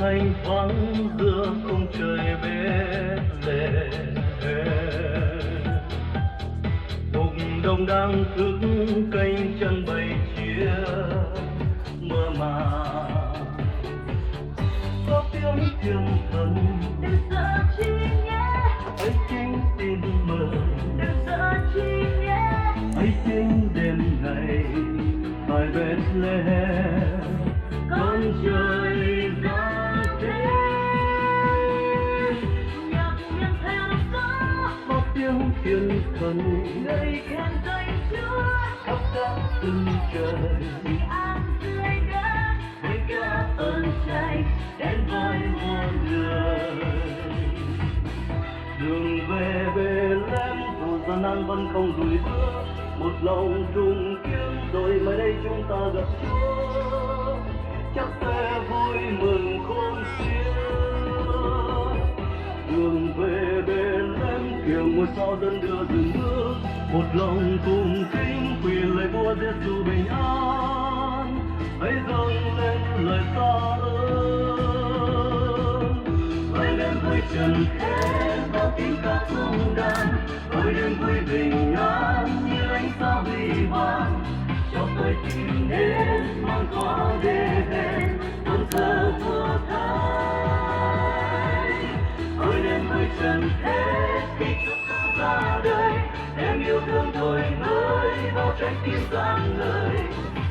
thanh vắng giữa khung trời bên lề. Mục đồng đang thức canh chân bầy chia mơ màng, có tiếng thiên thần đừng sợ chi nhé, hãy chính tin mừng, đừng sợ chi nhé, hãy chính đêm ngày tại Bethlehem con trời giáng thế. nhạc nhạc theo gió, Có tiếng thiên thần người khen danh Chúa, khắp các phương trời vì an tươi đất, với ca ơn chạy đến với muôn người. Đường về Bethlehem dù gian nan vẫn không lùi bước, một lòng trung kiên rồi mai đây chúng ta gặp Chúa, chắc sẽ vui mừng khôn xiết. Đường về Bethlehem kiểu ngôi sao dẫn đưa từng bước, một lòng cùng kính quỳ lạy vua Giêsu bình an, hãy dâng lên lời ta ơn. Hãy lên với trần thế bao tiếng ca rung đàn, ôi đêm vui bình an như ánh sao huy hoàng, cho tôi tìm đến mong có để đến tôn thờ vua Thái. Ôi đêm vui trần thế khi chúng ta ra đời, em yêu thương tôi mới bao trái tim rạng ngời.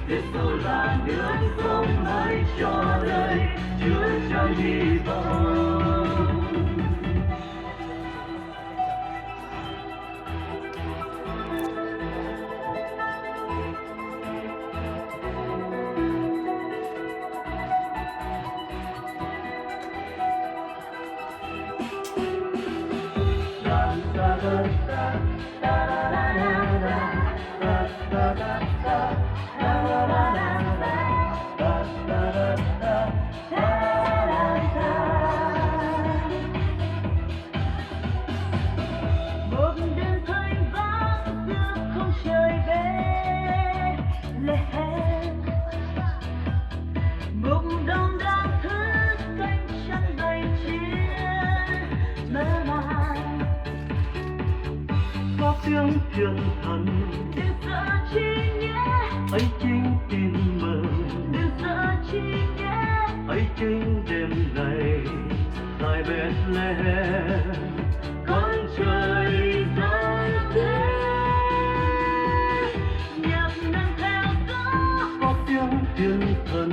Giêsu là nước sống mới cho đời, Chúa trao hy vọng. một đêm thanh vắng giữa không trời Bethlehem, mục đồng đang thức canh chân bầy chiên mơ màng, Có tiếng thiên thần đừng sợ chi nhé, hãy chính tin mừng, đừng sợ chi nhé, hãy chính đêm ngày tại Bethlehem con trời giáng thế. nhạc nâng theo gió, Có tiếng thiên thần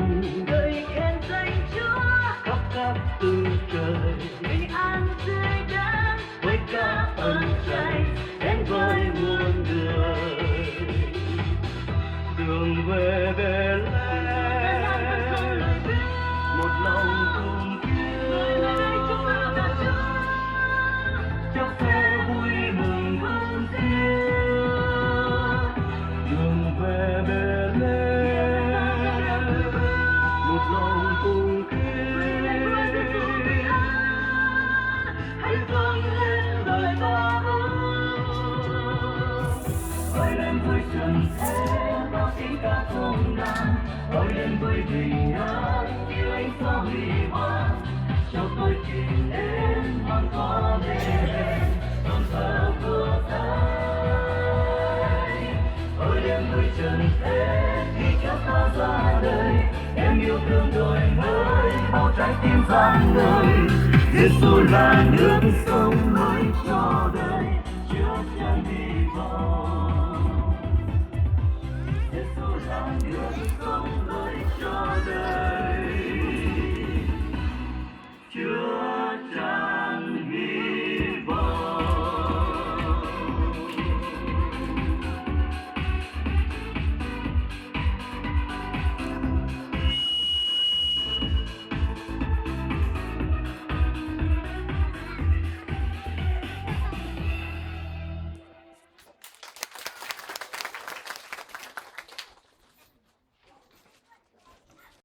người khen danh Chúa, khắp các phương trời bình an tươi đất, với ca ơn chạy đến với muôn người. Đường về Bethlehem một lòng cùng kiên, chắc sẽ vui mừng khôn xiết. Đường về Bethlehem một lòng cùng kiên, hãy dâng lên lời ta ơn. Ôi lên vui trần thế bao tiếng ca rung đàn, ôi lên vui bình an như ánh sao huy hoàng, cho tôi tìm đến mong có để đến tôn thờ vua Thái. Ôi lên vui trần thế khi chúng ta ra đời, em yêu thương đổi mới bao trái tim rạng ngời. Giêsu là nước sống mới cho đời.